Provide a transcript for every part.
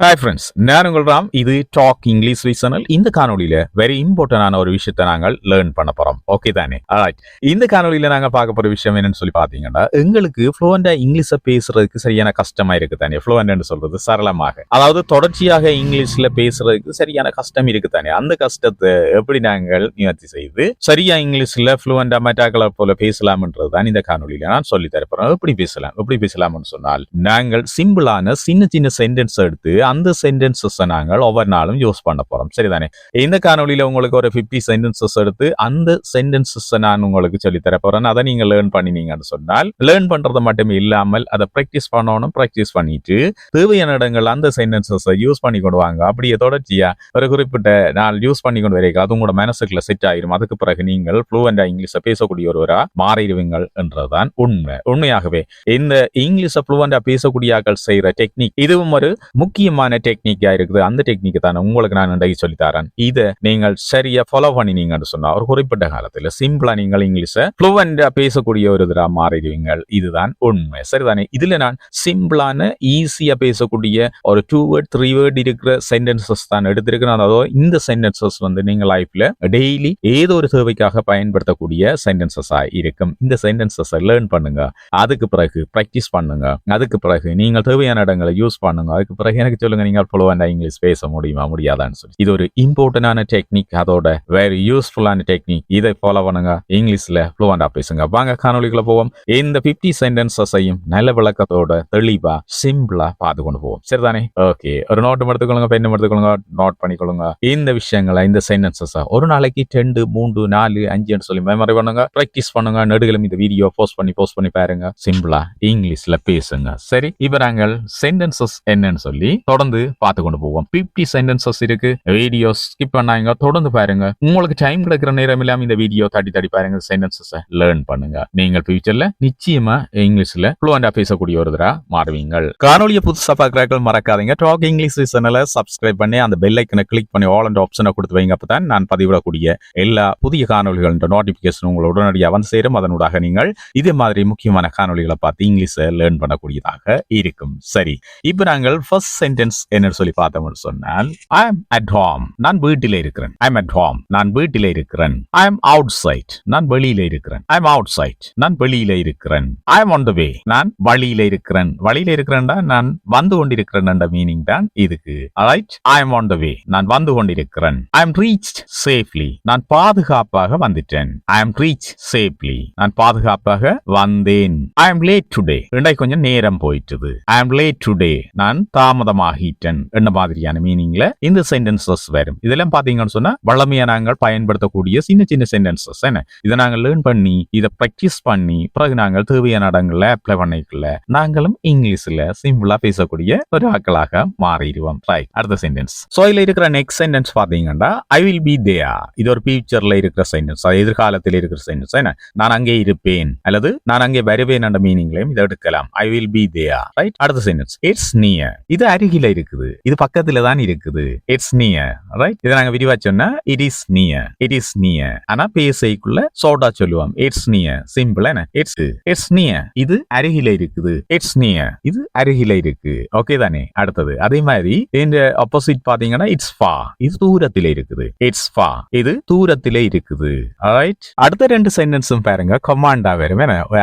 Hi friends, நான் உங்கள் ராம். இது டாக் இங்கிலீஷ் சேனல். இந்த காணொலியில வெரி இம்பார்ட்டன்டான ஒரு விஷயத்தை நாங்கள் லேர்ன் பண்ண போறோம். ஓகே தானே? ஆல்ரைட். இந்த காணொலியில நாங்கள் பார்க்க போற விஷயம் என்னன்னு சொல்லி பாத்தீங்கன்னா, எங்களுக்கு ஃப்ளூவெண்டா இங்கிலீஷை பேசுறதுக்கு சரியான கஷ்டமா இருக்கு தானே. ஃப்ளூவெண்ட் சொல்றது சரளமாக, அதாவது தொடர்ச்சியாக இங்கிலீஷ்ல பேசுறதுக்கு சரியான கஷ்டம் இருக்கு தானே. அந்த கஷ்டத்தை எப்படி நாங்கள் நிவர்த்தி செய்து சரியா இங்கிலீஷ்ல ஃப்ளூவெண்டா மெட்டாக்களை போல பேசலாம்ன்றது தான் இந்த காணொலியில நான் சொல்லி தரப்போறேன். எப்படி பேசலாம்னு சொன்னால், நாங்கள் சிம்பிளான சின்ன சின்ன சென்டென்ஸ் எடுத்து அந்த சென்டென்சஸ் நாங்கள் ஒவ்வொரு நாளும் யூஸ் பண்ண போறோம். சரிதானே? இந்த காணொலியில உங்களுக்கு ஒரு 50 சென்டென்சஸ் எடுத்து அந்த சென்டென்சஸ் நான் உங்களுக்கு சொல்லி தர போறேன். அதை நீங்க லேர்ன் பண்ணினீங்கன்னு சொன்னால், லேர்ன் பண்றது மட்டும் இல்லாமல் அதை பிராக்டிஸ் பண்ணணும். பிராக்டிஸ் பண்ணிட்டு தேவையான இடங்கள் அந்த சென்டென்சஸ் யூஸ் பண்ணி கொண்டு வாங்க. அப்படியே தொடர்ச்சியா ஒரு குறிப்பிட்ட நாள் யூஸ் பண்ணி கொண்டு வரீங்க, அது உங்களோட மனசுக்குள்ள செட் ஆயிரும். அதுக்கு பிறகு நீங்கள் ஃப்ளூவெண்டா இங்கிலீஷை பேசக்கூடிய ஒருவரா மாறிடுவீங்கள் என்றதுதான் உண்மை. உண்மையாகவே இந்த இங்கிலீஷை ஃப்ளூவெண்டா பேசக்கூடிய ஆட்கள் செய்யற டெக்னிக், இதுவும் ஒரு முக்கியமான டெக்னிக்கா இருக்குது. அந்த டெக்னிக் தான் உங்களுக்கு நான் இன்றைக்கு சொல்லி தரேன். இதை நீங்கள் சரியா ஃபாலோ பண்ணினீங்கன்னு சொன்னா ஒரு குறிப்பிட்ட காலத்துல சிம்பிளா நீங்கள் இங்கிலீஷை ஃப்ளூவெண்டா பேசக்கூடிய ஒரு இதா மாறிடுவீங்க. இதுதான் உண்மை. சரிதானே? இதுல நான் சிம்பிளான ஈஸியா பேசக்கூடிய ஒரு 2 வேர்ட் 3 வேர்ட் இருக்கிற சென்டென்சஸ் தான் எடுத்திருக்கிறேன். அதாவது இந்த சென்டென்சஸ் நீங்க லைஃப்ல டெய்லி ஏதோ ஒரு தேவைக்காக பயன்படுத்தக்கூடிய சென்டென்சஸா இருக்கும். இந்த சென்டென்சஸ் லேர்ன் பண்ணுங்க. அதுக்கு பிறகு பிராக்டிஸ் பண்ணுங்க. அதுக்கு பிறகு நீங்கள் தேவையான இடங்களை யூஸ் பண்ணுங்க. அதுக்கு பிறகு எனக்கு சொல்லுங்க, நீங்க ஃப்ளூவெண்டா இங்கிலீஷ் பேச முடியுமா முடியாதான்னு சொல்லி. இது ஒரு இம்பார்ட்டன்டான டெக்னிக், அதோட வெரி யூஸ்ஃபுல்லான டெக்னிக். இதை ஃபாலோ பண்ணுங்க, இங்கிலீஷ்ல ஃப்ளூவெண்டா பேசுங்க. வாங்க காணொலிக்குள்ள போவோம். இந்த 50 சென்டென்சஸையும் நல்ல விளக்கத்தோட தெளிவா சிம்பிளா பார்த்து கொண்டு போவோம். சரிதானே? ஓகே, ஒரு நோட்டும் எடுத்துக்கொள்ளுங்க, பெண்ணும் எடுத்துக்கொள்ளுங்க, நோட் பண்ணிக்கொள்ளுங்க. இந்த விஷயங்களை, இந்த சென்டென்சஸ் ஒரு நாளைக்கு 2, 3, 4, 5 சொல்லி மெமரி பண்ணுங்க. பிராக்டிஸ் பண்ணுங்க. நெடுகளும் இந்த வீடியோ போஸ்ட் பண்ணி பாருங்க. சிம்பிளா இங்கிலீஷ்ல பேசுங்க. சரி, இப்ப நாங்கள் சென்டென்சஸ் என்னன்னு சொல்லி தொடர்ந்து பார்த்து கொண்டு போவோம். 50 சென்டென்சஸ் இருக்கு. வீடியோ ஸ்கிப் பண்ணாங்க, தொடர்ந்து பாருங்க. உங்களுக்கு டைம் கிடைக்கிற நேரம் இல்லாம இந்த வீடியோ தட்டி பாருங்க. சென்டென்சஸ் லேர்ன் பண்ணுங்க. நீங்கள் ஃபியூச்சர்ல நிச்சயமா இங்கிலீஷ்ல ஃப்ளூவெண்டா பேசக்கூடிய ஒருத்தரா மாறுவீங்க. காணொலியை புதுசா பார்க்கறார்கள் மறக்காதீங்க, டாக் இங்கிலீஷ் சேனலை சப்ஸ்கிரைப் பண்ணி அந்த பெல் ஐக்கனை கிளிக் பண்ணி ஆல் அண்ட் ஆப்ஷனை கொடுத்து வைங்க. அப்பதான் நான் பதிவிடக்கூடிய எல்லா புதிய காணொலிகளின் நோட்டிபிகேஷன் உங்களை உடனடியாக வந்து சேரும். அதனூடாக நீங்கள் இதே மாதிரி முக்கியமான காணொலிகளை பார்த்து இங்கிலீஷை லேர்ன் பண்ணக்கூடியதாக இருக்கும். சரி, இப்ப நாங்கள் ஃபர்ஸ்ட் சென்டென்ஸ் என்னன்னு சொல்லி பார்த்தோம்னு சொன்னால், ஐ அம் அட் ஹோம், நான் வீட்டிலே இருக்கிறேன். ஐ அம் அட் ஹோம், நான் வீட்டிலே இருக்கிறேன். ஐ அம் அவுட் சைட், நான் வெளியில இருக்கிறேன். ஐ அம் அவுட் சைட், நான் வெளியில இருக்கிறேன். ஐ அம் ஆன் தி வே, நான் வழியில இருக்கிறேன். வழியில இருக்கிறேன்டா நான் வந்து கொண்டிருக்கிறேன் என்ற மீனிங் தான் இதுக்கு. Alright, I am on the வே, நான் வந்து கொண்டிருக்கிறேன். ஐ அம் ரீச்ட் சேஃப்லி, நான் பாதுகாப்பாக வந்துட்டேன். ஐ அம் ரீச் சேஃப்லி, நான் பாதுகாப்பாக வந்தேன். ஐ அம் லேட் டுடே, இன்றைக்கு கொஞ்சம் நேரம் போயிட்டுது. ஐ அம் லேட் டுடே, நான் தாமதமாகிட்டேன் என்ன மாதிரியான மீனிங்ல இந்த சென்டென்சஸ் வரும். இதெல்லாம் பாத்தீங்கன்னு சொன்னா வளமையா நாங்கள் பயன்படுத்தக்கூடிய சின்ன சின்ன சென்டென்சஸ். என்ன, இதை நாங்கள் லேர்ன் பண்ணி இதை பிராக்டிஸ் பண்ணி பிறகு நாங்கள் தேவையான இடங்கள்ல அப்ளை பண்ணிக்கல நாங்களும் இங்கிலீஷ்ல சிம்பிளா பேசக்கூடிய ஒரு ஆட்களாக மாறிடுவோம். ரைட், அடுத்த சென்டென்ஸ். சோ இதுல இருக்கிற நெக்ஸ்ட் சென்டென்ஸ் பாத்தீங்கன்னா, ஐ வில் பி தேர். இது ஒரு ஃபியூச்சர்ல இருக்கிற சென்டென்ஸ், எதிர்காலத்தில் இருக்கிற சென்டென்ஸ். என்ன, நான் அங்கே இருப்பேன் அல்லது நான் அங்கே வருவேன் என்ற மீனிங்லையும் இதை எடுக்கலாம். I will be there. Right, அடுத்த சென்டென்ஸ். இட்ஸ் நியர், இது அருகில இருக்குது, இது பக்கத்துல தான் இருக்குது. It's near. ரைட், இதை நாங்க விரிவா சொன்னா it is near. It is near. ஆனா பேசைக்குள்ள சோடா சொல்லுவோம். It's near. சிம்பிள். என்ன, இட்ஸ் நியர், இது அருகில இருக்குது. இட்ஸ் நியர், இது அருகில இருக்கு. ஓகே தானே? அடுத்தது அதே மாதிரி இந்த ஆப்போசிட் பாத்தீங்கன்னா, இட்ஸ் ஃபார், இது தூரத்திலே இருக்குது. இட்ஸ் ஃபார், இது தூரத்திலே இருக்குது. ரைட், அடுத்த ரெண்டு சென்டென்ஸும் பாருங்க கமாண்டா வரும்.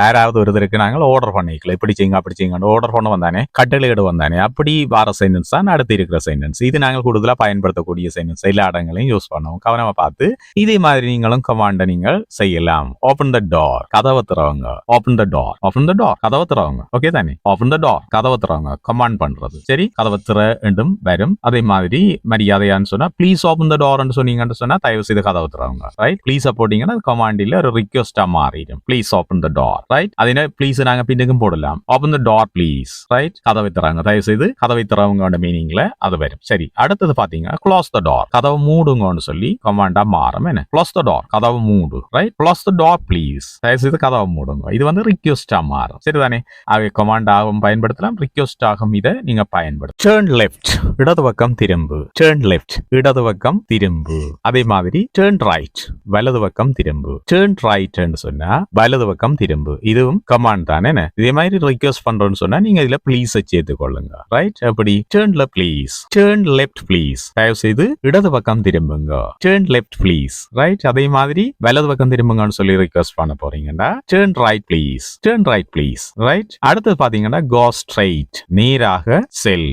யாராவது ஒருத்தருக்கு நாங்கள் ஆர்டர் பண்ணிக்கலாம், இப்படி செய்யுங்க அப்படி செய்யுங்க ஆர்டர் பண்ண வந்தானே, கட்டளையிட வந்தானே, அப்படி வார சென்டென்ஸ் தான் அடுத்து இருக்கிற சென்டென்ஸ். இது நாங்கள் கூடுதலா பயன்படுத்தக்கூடிய சென்டென்ஸ். எல்லா இடங்களையும் யூஸ் பண்ணுவோம். கவனமா பார்த்து இதே மாதிரி நீங்களும் கமாண்ட நீங்கள் செய்யலாம். ஓபன் த டோர், கதவை திறவுங்க. Open the door, open the door, கதவை திறவுங்க. ஓகே தானே? ஓபன் த டோர், கதவை திறவுங்க, கமாண்ட் பண்றது. சரி, கதவை திற என்றும் வரும். அதே மாதிரி மரியாதையான்னு சொன்னா ப்ளீஸ் ஓபன் த டோர் சொன்னீங்கன்னு சொன்னா தயவு செய்து கதவை திறவுங்க. ரைட், ப்ளீஸ் போட்டீங்கன்னா கமாண்டில் ஒரு ரிக்வெஸ்டா மாறிடும். Please open the door. Right, அதே ப்ளீஸ் நாங்க பின்னுக்கும் போடலாம். Open the door please. Right, கதவை திறவுங்க, தயவு செய்து கதவை திறவுங்க மீனிங்ல அது வரும். சரி, அடுத்தது பாத்தீங்கன்னா க்ளோஸ் த டோர், கதவை மூடுங்கன்னு சொல்லி கமாண்டா மாறும். என்ன, க்ளோஸ் த டோர், கதவை மூடு. Right, close the door please, தயவு செய்து கதவை மூடுங்க. இது ரிக்வெஸ்டா மாறும். சரிதானே? அவை கமாண்டாகவும் பயன்படுத்தலாம், ரிக்வெஸ்ட் ஆகும் இதை நீங்க பயன்படுத்த. டர்ன் லெஃப்ட், இடது பக்கம் திரும்பு. டர்ன் லெஃப்ட், இடது பக்கம் திரும்பு. அதே மாதிரி டர்ன் ரைட், வலது பக்கம் திரும்பு. டர்ன் ரைட் சொன்னா வலது பக்கம் திரும்பு. இதுவும் கமாண்ட் தானே. இதே மாதிரி ரிக்வெஸ்ட் பண்றோம்னு சொன்னா நீங்க இதுல ப்ளீஸ் சேர்த்து கொள்ளுங்க. ரைட், எப்படி turn left please, turn left please, தயவு செய்து இடது பக்கம் திரும்புங்க, டேர்ன் லெஃப்ட் ப்ளீஸ், ரைட். அதே மாதிரி வலது பக்கம் திரும்புங்கன்னு சொல்லி ரிக்வெஸ்ட் பண்ண போறீங்கன்னா turn right please, turn right please, right. அடுத்து பாத்தீங்கன்னா கோ ஸ்ட்ரைட், நேராக செல்,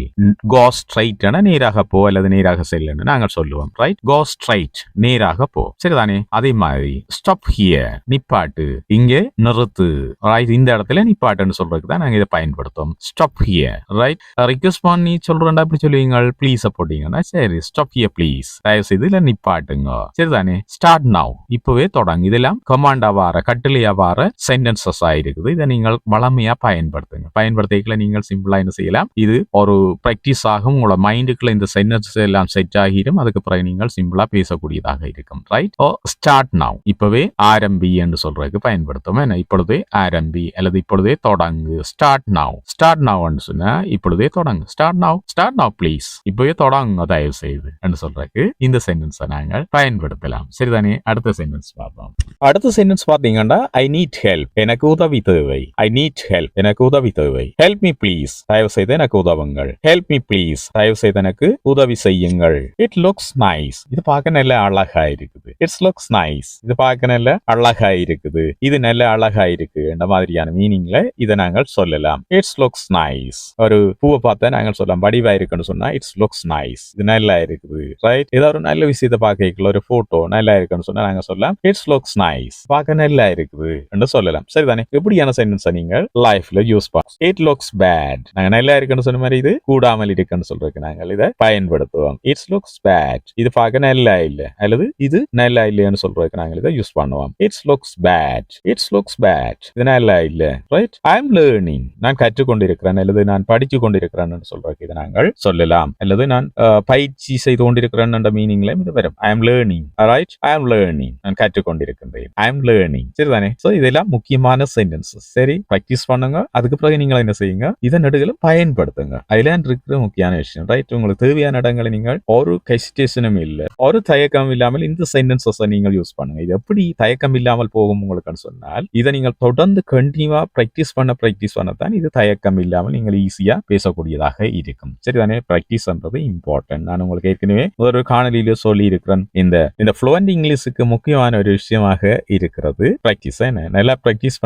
கோ ஸ்ட்ரைட் நேராக போ அல்லது நேராக செல்லுன்னு நாங்கள் சொல்லுவோம், ரைட். கோ ஸ்ட்ரைட், நேராக போ, சரிதானே. அதே மாதிரி ஸ்டாப் ஹியர், நிப்பாட்டு, இங்கே நிறுத்து, ரைட். இந்த இடத்துல நிப்பாட்டுன்னு சொல்றதுக்கு தான் நாங்க இதை பயன்படுத்துவோம், ஸ்டாப் ஹியர், ரைட். ரிக்வெஸ்ட் பண்ணி சொல்றேன்டா அப்படி சொல்லுவீங்க, ப்ளீஸ் போட்டீங்கன்னா சரி ஸ்டாப் ஹியர் ப்ளீஸ், தயவு செய்து இல்ல நிப்பாட்டுங்க, சரிதானே. ஸ்டார்ட் நவ், இப்பவே தொடங்கு. இதெல்லாம் கமாண்டா வார கட்டளையா வார சென்டென்சஸ் ஆயிருக்குது. இதை நீங்கள் வளமையா பயன்படுத்துங்க. பயன்படுத்திக்கல நீங்கள் சிம்பிளா என்ன செய்யலாம், இது ஒரு பிராக்டிஸ் ஆகும். உங்களோட மைண்டுக்குள்ள இந்த சென்டென்சஸ் எல்லாம் செட் ஆகிடும். அதுக்கு பிறகு நீங்கள் சிம்பிளா பேசக்கூடியதாக இருக்கும், ரைட். ஸ்டார்ட் நவ், இப்பவே ஆரம்பி என்று சொல்றதுக்கு பயன்படுத்தும். என்ன, இப்பொழுதே ஆரம்பி அல்லது இப்பொழுதே தொடங்கு. ஸ்டார்ட் நவ், ஸ்டார்ட் நவ் சொன்னா இப்பொழுதே தொடங்கு. Start now, start now please, இப்பவே தொடங்க தயவு செய்து என்று சொல்றதுக்கு இந்த சென்டென்ஸை நாங்கள் பயன்படுத்தலாம், சரிதானே. அடுத்த சென்டென்ஸ் பார்ப்போம். அடுத்த சென்டென்ஸ் பாத்தீங்கன்னா ஐ நீட் ஹெல்ப், எனக்கு உதவி தேவை. ஐ நீட் ஹெல்ப், எனக்கு உதவி தேவை. ஹெல்ப் மீ ப்ளீஸ், தயவு செய்து எனக்கு உதவுங்கள். ஹெல்ப் மீ ப்ளீஸ், தயவு செய்து எனக்கு உதவி செய்யுங்கள். இட் லுக்ஸ் நைஸ், இது பார்க்க நல்ல அழகா இருக்குது. இட்ஸ் லுக்ஸ் நைஸ், இது பார்க்க நல்ல அழகா இருக்குது. இது நல்ல அழகா இருக்கு என்ற மாதிரியான மீனிங்ல இதை நாங்கள் சொல்லலாம். இட்ஸ் லுக்ஸ் நைஸ், ஒரு பூவை பார்த்தா நாங்கள் சொல்லலாம் வடிவா இருக்குன்னு சொன்னா இட்ஸ் லுக்ஸ் நைஸ், இது நல்லா இருக்குது, ரைட். ஏதோ ஒரு நல்ல விஷயத்தை பார்க்கல, ஒரு போட்டோ நல்லா இருக்குன்னு சொன்னா நாங்க சொல்லலாம் இட்ஸ் லுக்ஸ் நைஸ், பார்க்க நல்லா இருக்குது என்று சொல்லலாம், சரிதானே. எப்படியான சென்டென்ஸ் நீங்கள் லைஃப்ல யூஸ் பண்ணலாம். இட் லுக்ஸ் பேட், நாங்க நல்லா இருக்குன்னு சொன்ன மாதிரி இது கூடாமல் இருக்குன்னு சொல்றதுக்கு நாங்கள் இதை பயன்படுத்துவோம். இட்ஸ் லுக்ஸ் பேட், இது பார்க்க நல்லா இல்ல அல்லது இது நல்லா இல்லைன்னு சொல்றதுக்கு நாங்கள் இதை யூஸ் பண்ணுவோம். It's looks bad, it's looks bad, இது நல்லா இல்ல, ரைட். ஐ எம் லேர்னிங், நான் கற்றுக்கொண்டிருக்கிறேன் அல்லது நான் படிச்சு கொண்டிருக்கிறேன் சொல்றதுக்கு இதை நாங்கள் சொல்லலாம். அல்லது நான் பயிற்சி செய்து கொண்டிருக்கிறேன் என்ற மீனிங்ல இது வரும். I am learning, right. I am learning, நான் கற்றுக்கொண்டிருக்கின்றேன். ஐ எம் லேர்னிங், சரிதானே. சோ இதெல்லாம் முக்கியமான சென்டென்சஸ். சரி, பிராக்டிஸ் பண்ணுங்க. அதுக்கு பிறகு நீங்க என்ன செய்யுங்க, இதன் நடுகளை பயன்படுத்துங்க. அதுல இருக்கிற முக்கியமான விஷயம், ரைட். உங்களுக்கு தேவையான இடங்களை நீங்கள் ஒரு ஹெசிடேஷனும் இல்லை, ஒரு தயக்கம் இல்லாமல் இந்த சென்டென்சஸ் நீங்கள் யூஸ் பண்ணுங்க. இது எப்படி தயக்கம் இல்லாமல் போகும் உங்களுக்கு சொன்னால், இதை நீங்கள் தொடர்ந்து கண்டினியூவா பிராக்டிஸ் பண்ணத்தான் இது தயக்கம் இல்லாமல் நீங்கள் ஈஸியா பேசக்கூடியதாக இருக்கும், சரிதானே. பிராக்டிஸ் பண்றது இம்பார்ட்டன்ட். நான் உங்களுக்கு ஏற்கனவே ஒரு காணொலியில சொல்லி இருக்கிறேன், இந்த ஃப்ளூவன்ட் இங்கிலீஷுக்கு முக்கியமான ஒரு விஷயமாக இருக்கிறது பிராக்டிஸ். என்ன, நல்லா பிராக்டிஸ்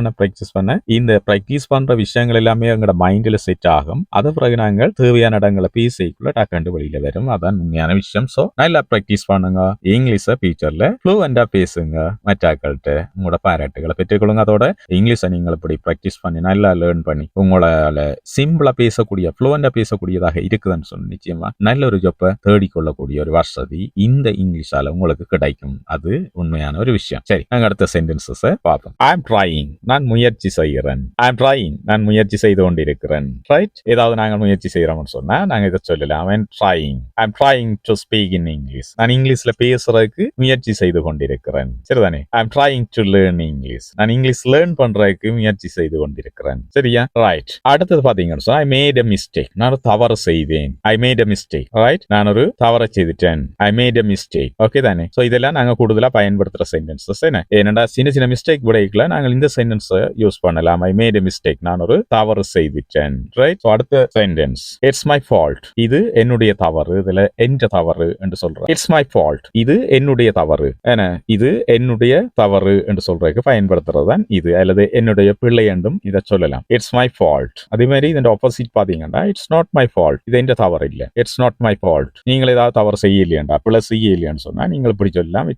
பண்ண இந்த பிராக்டிஸ் பண்ற விஷயங்கள் எல்லாமே எங்களோட மைண்ட்ல செட் ஆகும். அது பிறகு நாங்கள் தேவையான இடங்களை பேசிக்குள்ள டக்கண்டு வெளியில வரும். அதான் உண்மையான விஷயம். சோ நல்லா பிராக்டிஸ் பண்ணுங்க. இங்கிலீஷ ஃபியூச்சர்ல ஃப்ளூவெண்டா பேசுங்க. மற்றாக்கள்கிட்ட உங்களோட பாராட்டுகளை பெற்றுக்கொள்ளுங்க. அதோட இங்கிலீஷை நீங்கள் இப்படி பிராக்டிஸ் பண்ணி நல்லா லேர்ன் பண்ணி உங்களால சிம்பிளா பேசக்கூடிய ஃப்ளூவெண்டா பேசக்கூடியதாக இருக்குதுன்னு சொல்லி நிச்சயமா நல்ல ஒரு ஜப்பை தேடிக்கொள்ளக்கூடிய ஒரு வசதி இந்த இங்கிலீஷால உங்களுக்கு கிடைக்கும். அது உண்மையான ஒரு விஷயம். சரி, நாங்க அடுத்த சென்டென்சஸ் பார்ப்போம். ஐ எம் ட்ரையிங், நான் முயற்சி செய்கிறேன். ஐ எம் ட்ரையிங், நான் முயற்சி செய்து கொண்டிருக்கிறேன், ரைட். ஏதாவது நாங்கள் முயற்சி செய்யறோம்னு சொன்னா நாங்க இதை சொல்லலாம். I am trying, I am trying to speak in English, நான் இங்கிலீஷ்ல பேசுறதுக்கு முயற்சி செய்து கொண்டிருக்கிறேன், சரிதானே. I am trying to learn English, நான் இங்கிலீஷ் லேர்ன் பண்றதுக்கு முயற்சி செய்து கொண்டிருக்கிறேன், சரியா, ரைட். அடுத்தது பாத்தீங்கன்னா ஐ மேட் எ மிஸ்டேக், நான் ஒரு தவறு செய்தேன். I made a mistake, right. நான் ஒரு தவறை செய்துட்டேன். I made a mistake, okay தானே. சோ இதெல்லாம் நாங்க கூடுதலா பயன்படுத்துற சென்டென்சஸ். என்ன, ஏனண்டா சின்ன மிஸ்டேக் விடைக்கல நாங்கள் இந்த சென்டென்ஸ் யூஸ் பண்ணலாம். ஐ மேட் எ மிஸ்டேக், நான் ஒரு தவறு செய்துட்டேன், ரைட். சோ அடுத்த சென்டென்ஸ், இட்ஸ் மை ஃபால்ட், இது என்னுடைய தவறு. இதுல என்ற தவறு என்று சொல்றேன். இட்ஸ் மை ஃபால்ட், இது என்னுடைய தவறு. என்ன, இது என்னுடைய தவறு என்று சொல்றதுக்கு பயன்படுத்துறது தான் இது, அல்லது என்னுடைய பிள்ளை என்றும் இதை சொல்லலாம். It's my fault. அதே மாதிரி இதோட ஆப்போசிட் பாத்தீங்கன்னா இட்ஸ் நாட் மை ஃபால்ட், இது என்ற தவறு இல்ல. இட்ஸ் நாட் மை ஃபால்ட், நீங்கள் ஏதாவது தவறு செய்யலையாண்டா பிள்ளை செய்யலையான்னு சொன்னா நீங்கள் இப்படி சொல்லலாம்.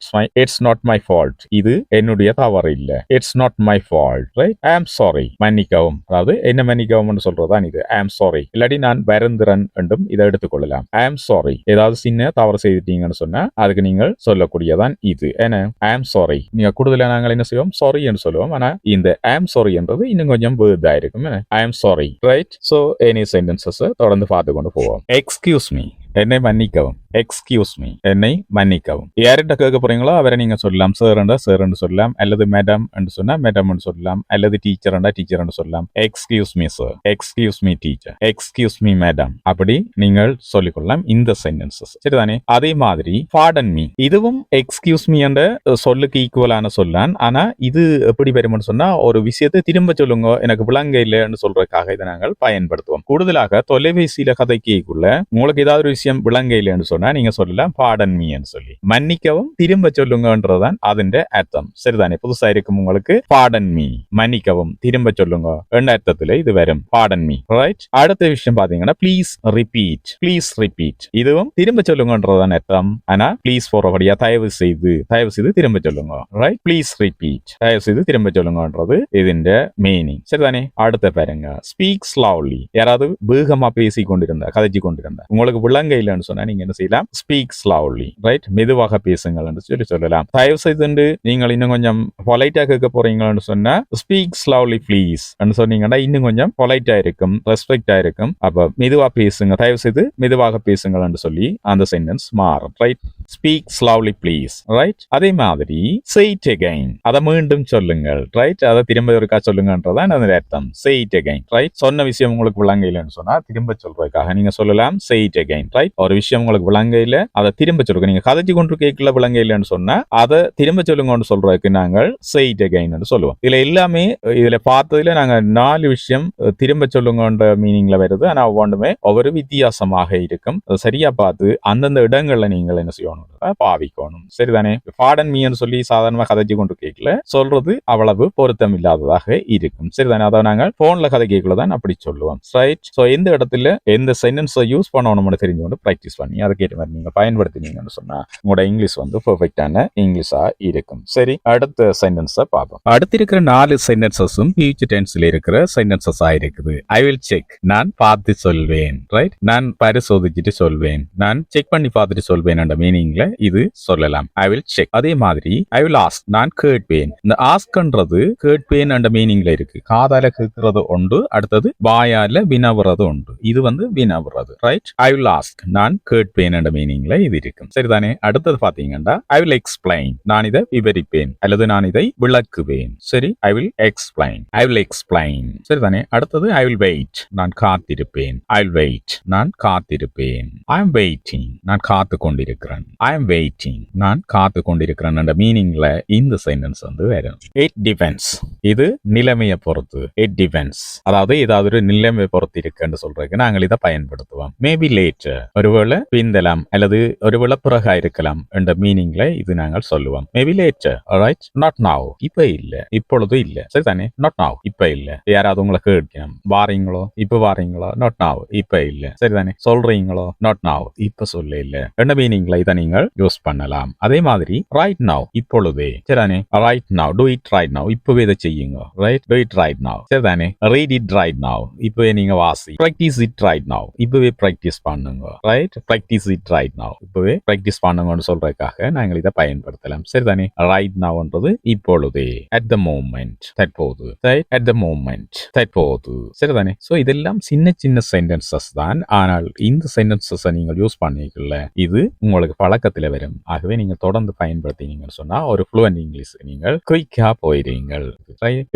இட்ஸ் நாட் மை ஃபால்ட், இது என்னுடைய தவறு இல்ல. It's not my fault, right. I am sorry, மன்னிக்கவும். அதாவது என்ன மன்னிக்கவும் சொல்றதுதான் இது. ஐ ஆம் சாரி, இல்லாட்டி நான் வருந்துறன் என்றும் இதை எடுத்துக்கொள்ளலாம். ஐ ஆம் சாரி, ஏதாவது சின்ன தவறு செய்துட்டீங்கன்னு சொன்னா அதுக்கு நீங்கள் சொல்லக்கூடியதான் இது. ஏன்னா ஐ ஆம் சாரி, நீங்க கூடுதலா நாங்கள் என்ன செய்வோம், சாரி என்று சொல்லுவோம். ஆனா இந்த ஐ ஆம் சாரி என்றது இன்னும் கொஞ்சம் வேர்தா இருக்கும். I am sorry, right. So any sentences தொடர்ந்து பார்த்து கொண்டு போவோம். எக்ஸ்கியூஸ் மீ, என்னை மன்னிக்கவும். எக்ஸ்கியூஸ் மீ, என்னை மன்னிக்கவும். யார்கிட்ட கேட்க போறீங்களோ அவரை நீங்க சொல்லலாம். சார் என்றா சார் என்று சொல்லலாம், அல்லது மேடம் என்று சொன்னா மேடம் என்று சொல்லலாம், அல்லது டீச்சர் என்றா டீச்சர் என்று சொல்லலாம். Excuse me sir, excuse me teacher, excuse me madam, அப்படி நீங்கள் சொல்லிக்கொள்ளலாம் இந்த சென்டென்சஸ். சரிதானே? அதே மாதிரி pardon me, இதுவும் எக்ஸ்கியூஸ் மீ என்ற சொல்லுக்கு ஈக்குவலான சொல்லான். ஆனா இது எப்படி வரும்னு சொன்னா, ஒரு விஷயத்தை திரும்ப சொல்லுங்க, எனக்கு விளங்க இல்லைன்னு சொல்றதுக்காக இதை நாங்கள் பயன்படுத்துவோம். கூடுதலாக தொலைபேசியில கதைக்குள்ள உங்களுக்கு ஏதாவது ஒரு விஷயம் விளங்க இல்லைன்னு சொன்னா நீங்க சொல்லலாம் pardon me ன்னு சொல்லி. மன்னிக்கவும் திரும்ப சொல்லுங்கன்றதான் அதன் அர்த்தம். சரிதானே? புதுசா இருக்கும் உங்களுக்கு pardon me, மன்னிக்கவும் திரும்ப சொல்லுங்க என்ற அர்த்தத்துல இது வரும் pardon me. ரைட்? அடுத்த விஷயம் பாத்தீங்கன்னா ப்ளீஸ் ரிப்பீட், ப்ளீஸ் ரிப்பீட், இதுவும் திரும்ப சொல்லுங்கன்றதான் அர்த்தம். ஆனா ப்ளீஸ் போறபடியா தயவு செய்து திரும்ப சொல்லுங்க. ரைட்? ப்ளீஸ் ரிப்பீட், தயவு செய்து திரும்ப சொல்லுங்கன்றது இதுன்ற மீனிங். சரிதானே? அடுத்த பாருங்க, ஸ்பீக் ஸ்லோலி, யாராவது வேகமா பேசி கொண்டிருந்தா கதைச்சு கொண்டிருந்தா உங்களுக்கு விளங்க இல்லைன்னு சொன்னா நீங்க என்ன செய்யலாம்? Speak slowly. ரைட்? மெதுவாக பேசுங்கள் என்று சொல்லலாம். தயவு செய்து நீங்கள் இன்னும் கொஞ்சம் பொலைட்டா கேட்க போறீங்கன்னு சொன்னா ஸ்பீக் ஸ்லோலி ப்ளீஸ் சொன்னீங்கன்னா இன்னும் கொஞ்சம் பொலைட்டா இருக்கும், ரெஸ்பெக்டா இருக்கும். அப்ப மெதுவா பேசுங்க, தயவு செய்து மெதுவாக பேசுங்கள் என்று சொல்லி அந்த சென்டென்ஸ் மாறும். Right? Speak slowly please. Right? அதே மாதிரி say it again, அதை மீண்டும் சொல்லுங்கள். ரைட்? அதை திரும்ப ஒருக்கா சொல்லுங்கன்றதான் அதன் அர்த்தம். say it again. ரைட்? சொன்ன விஷயம் உங்களுக்கு விளங்க இல்லைன்னு சொன்னா திரும்ப சொல்றதுக்காக நீங்க சொல்லலாம் say it again. ரைட்? ஒரு விஷயம் உங்களுக்கு விளங்க இல்ல, அதை திரும்ப சொல்லுங்க. நீங்க கதைச்சு கொண்டு கேட்கல விளங்க இல்லைன்னு சொன்னா அதை திரும்ப சொல்லுங்கன்னு சொல்றதுக்கு நாங்கள் say it again என்று சொல்லுவோம். இதுல எல்லாமே இதுல பார்த்ததுல நாங்க 4 விஷயம் திரும்ப சொல்லுங்கன்ற மீனிங்ல வருது. ஆனா ஒவ்வொன்றுமே ஒவ்வொரு வித்தியாசமாக இருக்கும். அதை சரியா பார்த்து அந்தந்த இடங்கள்ல நீங்கள் என்ன செய்யணும், பாவிக்கணும். சரிதானே? pardon me ன்னு சொல்லி சாதாரணமா கதைச்சு கொண்டு கேட்கல சொல்றது அவ்வளவு பொருத்தம் இல்லாததாக இருக்கும். சரிதானே? அதை நாங்கள் போன்ல கதை கேட்கல தான் அப்படி சொல்லுவோம். ரைட்? சோ எந்த இடத்துல எந்த சென்டென்ஸை யூஸ் பண்ணணும்னு தெரிஞ்சு பிராக்டிஸ் பண்ணி அதுக்கேற்ற மாதிரி நீங்க பயன்படுத்தினீங்கன்னு சொன்னா உங்களோட இங்கிலீஷ் பெர்ஃபெக்டான இங்கிலீஷா இருக்கும். சரி, அடுத்த சென்டென்ஸை பார்ப்போம். அடுத்து இருக்கிற 4 சென்டென்சஸும் ஃபியூச்சர் டென்ஸ்ல இருக்கிற சென்டென்சஸா இருக்குது. ஐ வில் செக், நான் பார்த்து சொல்வேன். ரைட்? நான் பரிசோதிச்சுட்டு சொல்வேன், நான் செக் பண்ணி பார்த்துட்டு சொல்வேன் என்ற மீனிங்ல இது சொல்லலாம். I will check. அதே மாதிரி ஐ வில் ஆஸ்க், நான் கேட்பேன். இந்த ஆஸ்க்ன்றது கேட்பேன் என்ற மீனிங்ல இருக்கு. காதால கேட்கிறது உண்டு, அடுத்தது வாயால வினவுறது உண்டு. இது வினவுறது. ரைட்? ஐ வில் ஆஸ்க், நான் கேட்பேன் என்ற மீனிங்ல இது இருக்கும். சரிதானே? அடுத்தது பாத்தீங்கன்னா ஐ வில் எக்ஸ்பிளைன், நான் இதை விவரிப்பேன் அல்லது நான் இதை விளக்குவேன். சரி? I will explain, I will explain. சரிதானே? அடுத்தது ஐ வில் வெயிட், நான் காத்திருப்பேன். ஐ வில் வெயிட், நான் காத்திருப்பேன். ஐ எம் வெயிட்டிங், நான் காத்து கொண்டிருக்கிறேன். ஐ எம் வெயிட்டிங், நான் காத்து கொண்டிருக்கிறேன் என்ற மீனிங்ல இந்த சென்டென்ஸ் வரும். இட் டிபெண்ட்ஸ், இது நிலைமையை பொறுத்து. இட் டிபெண்ட்ஸ், அதாவது ஏதாவது ஒரு நிலைமை பொறுத்து இருக்குன்னு சொல்றதுக்கு நாங்கள் இதை பயன்படுத்துவோம். மேபி லேட்டர், ஒருவேளை பிந்தலாம் அல்லது ஒருவேளை பிறகா இருக்கலாம் என்ற மீனிங்ல இது நாங்கள் சொல்லுவோம். Maybe later. Right? Not now, இப்ப இல்ல, இப்பொழுது இல்ல. சரிதானே? நாட் நவ், இப்ப இல்ல. யாராவது உங்களை கேட்கணும், வாரீங்களோ, இப்ப வாரீங்களோ, நாட் நவ், இப்ப இல்ல. சரிதானே? சொல்றீங்களோ, நாட் நவ், இப்ப சொல்ல இல்ல என்ற மீனிங்ல இதை நீங்கள் யூஸ் பண்ணலாம். அதே மாதிரி ரைட் நவ், இப்பொழுதே. சரிதானே? Right now, do it right now, இப்பவே இதை செய்யுங்க. Right? Do it right now. சரிதானே? ரீட் இட் ரைட் நவ், இப்பவே நீங்க வாசி. பிராக்டிஸ் இட் ரைட் நவ், இப்பவே பிராக்டிஸ் பண்ணுங்க. Right? Practice it right now, இப்பவே பிராக்டிஸ் பண்ணுங்கன்னு சொல்றதுக்காக நாங்கள் இதை பயன்படுத்தலாம். சரிதானே? ரைட் நவ்ன்றது இப்பொழுதே, அட் த மோமெண்ட், தற்போது. ரைட்? அட் த மோமெண்ட், தற்போது. சரிதானே? சோ இதெல்லாம் சின்ன சின்ன சென்டென்சஸ் தான். ஆனால் இந்த சென்டென்சஸ் நீங்கள் யூஸ் பண்ணிக்கல, இது உங்களுக்கு பழக்கத்தில் வரும். ஆகவே நீங்க தொடர்ந்து பயன்படுத்தினீங்கன்னு சொன்னா ஒரு ஃப்ளூவன்ட் இங்கிலீஷ் நீங்கள் குயிக்கா போயிடுவீங்கள்.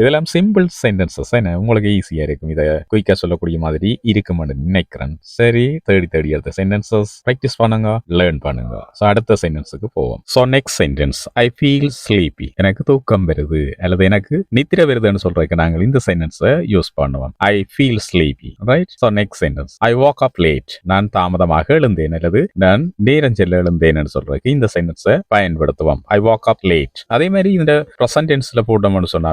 இதெல்லாம் சிம்பிள் சென்டென்சஸ், என்ன உங்களுக்கு ஈஸியா இருக்கும். இதை குயிக்கா சொல்லக்கூடிய மாதிரி இருக்கும்னு நினைக்கிறேன். சரி, தேடி எடுத்த சென்டென்சஸ் பிராக்டிஸ் பண்ணுங்க, லேர்ன் பண்ணுங்க. சோ அடுத்த சென்டென்ஸுக்கு போவோம். So next sentence, I feel sleepy, எனக்கு தூக்கம் வருது அல்லது எனக்கு நித்திர வருதுன்னு சொல்றதுக்கு நாங்கள் இந்த சென்டென்ஸை யூஸ் பண்ணுவோம். I feel sleepy. Right? So next sentence, I woke up late, நான் தாமதமாக எழுந்தேன் அல்லது நான் நேரம் செல்ல எழுந்தேன் சொல்றதுக்கு இந்த சென்டென்ஸை பயன்படுத்துவோம். I woke up late. அதே மாதிரி இந்த பிரசன்ட் டென்ஸ்ல போட்டோம்னு சொன்னா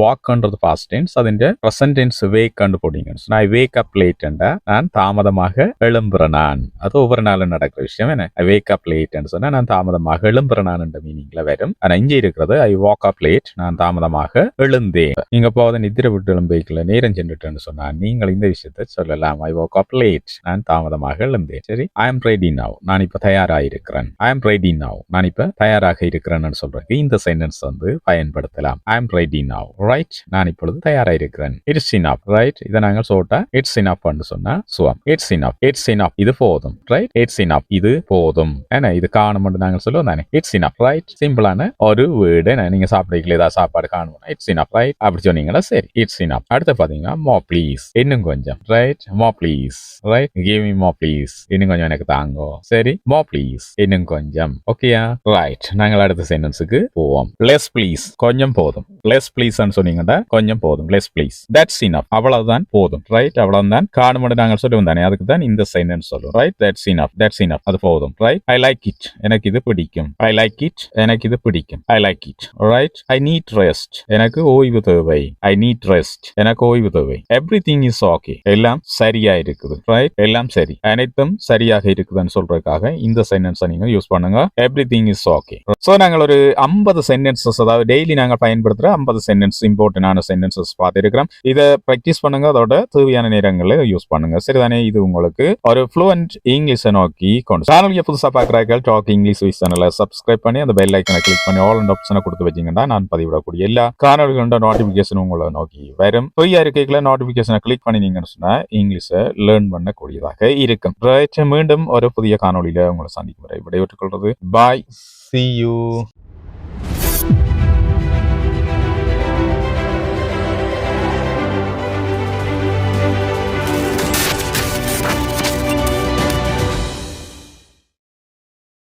வாக்ன்றது பாஸ்ட் டென்ஸ், அதிന്റെ பிரசன்ட் டென்ஸ் வேக் கண்டு போட்டீங்கன்னு சொன்னா ஐ வேக் அப் லேட் என்றா நான் தாமதமாக எழும்புறேன். நான் அது ஒவ்வொரு நாளும் நடக்கிற விஷயம். என்ன? ஐ வேக் அப் லேட் சொன்னா நான் தாமதமாக எழும்புறேன் என்ற மீனிங்ல வரும். ஆனா இங்க இருக்கிறது ஐ வாக் அப் லேட், நான் தாமதமாக எழுந்தேன். நீங்க போத நித்திர விட்டு எழும்பிக்கல, நேரம் சென்றுட்டேன்னு சொன்னா நீங்கள் இந்த விஷயத்தை சொல்லலாம். ஐ வாக் அப் லேட், நான் தாமதமாக எழுந்தேன். சரி? ஐ எம் ரெடி நவ், நான் இப்ப தயாராயிருக்கிறேன். இருக்கிறேன். I am ready now. நான் இப்ப தயாராக இருக்கிறேன்னு சொல்றதுக்கு இந்த சென்டென்ஸ் வந்து பயன்படுத்தலாம். I am ready now. Right. நான் இப்பொழுது தயாராக இருக்கிறேன். It's enough. ரைட். இதை நாங்கள் சொல்லிட்டா இட்ஸ் இனஃப் சொன்னா சுவம். It's enough. It's enough. இது போதும். ரைட். It's enough. இது போதும். ஏன்னா இது காணும் நாங்கள் சொல்லுவோம் தானே. It's enough. ரைட். சிம்பிளான ஒரு வேர்டு. நீங்க சாப்பிடுறீங்களா ஏதாவது சாப்பாடு காணும். It's enough. ரைட். அப்படி சொன்னீங்கன்னா சரி. It's enough. அடுத்து பாத்தீங்கன்னா மோ ப்ளீஸ். இன்னும் கொஞ்சம். ரைட். மோ ப்ளீஸ். ரைட். கிவ் மீ மோ ப்ளீஸ். இன்னும் கொஞ்சம் எனக்கு தாங்கோ. சரி. மோ ப்ளீஸ். இன்னும் கொஞ்சம். ஓகேயா? ரைட். நாங்கள் அடுத்த சென்டென்ஸுக்கு போவோம். Less please. கொஞ்சம் போதும். லெஸ் ப்ளீஸ் சொன்னீங்கன்னா கொஞ்சம் போதும். Less please. That's enough. அவ்வளவுதான் போதும். ரைட். அவ்வளவுதான் காணும் நாங்கள் சொல்லுவோம் தானே. அதுக்கு தான் இந்த சென்டென்ஸ் சொல்லுவோம். Right. That's enough. That's enough. அது போதும். ரைட். I like it. எனக்கு இது பிடிக்கும். I like it. எனக்கு இது பிடிக்கும். I like it. Right. I need rest. எனக்கு ஓய்வு தேவை. I need rest. எனக்கு ஓய்வு தேவை. Everything is okay. எல்லாம் சரியா இருக்குது. ரைட். எல்லாம் சரி. அனைத்தும் சரியாக இருக்குதுன்னு சொல்றதுக்காக இந்த சென்டென்ஸை நீங்க யூஸ் பண்ணுங்க. Everything is okay. சோ நாங்கள் ஒரு 50 சென்டென்சஸ், அதாவது டெய்லி நாங்கள் பயன்படுத்துற 50 சென்டென்ஸ், இம்பார்ட்டன்டான சென்டென்சஸ் பார்த்திருக்கிறோம். இதை பிராக்டிஸ் பண்ணுங்க. அதோட தேவையான நேரங்களில் யூஸ் பண்ணுங்க. சரிதானே? இது உங்களுக்கு ஒரு ஃப்ளூவன்ட் இங்கிலீஷை நோக்கி கொண்டு. சேனலுக்கு புதுசாக பார்க்குறாங்க டாக் இங்கிலீஷ் வித் சேனலை சப்ஸ்கிரைப் பண்ணி அந்த பெல் ஐக்கனை கிளிக் பண்ணி ஆல் அண்ட் ஆப்ஷனை கொடுத்து வச்சிங்கன்னா நான் பதிவிடக்கூடிய எல்லா காணொலிகளோட நோட்டிஃபிகேஷன் உங்களை நோக்கி வரும். ஃப்ரீயா இருக்கைக்குள்ள நோட்டிஃபிகேஷனை கிளிக் பண்ணினீங்கன்னு சொன்னா இங்கிலீஷை லேர்ன் பண்ணக்கூடியதாக இருக்கும். ரைட். மீண்டும் ஒரு புதிய காணொலியில உங்களை சந்திக்கும் வரை விடைபெற்றுக் கொள்றது. பாய். See you.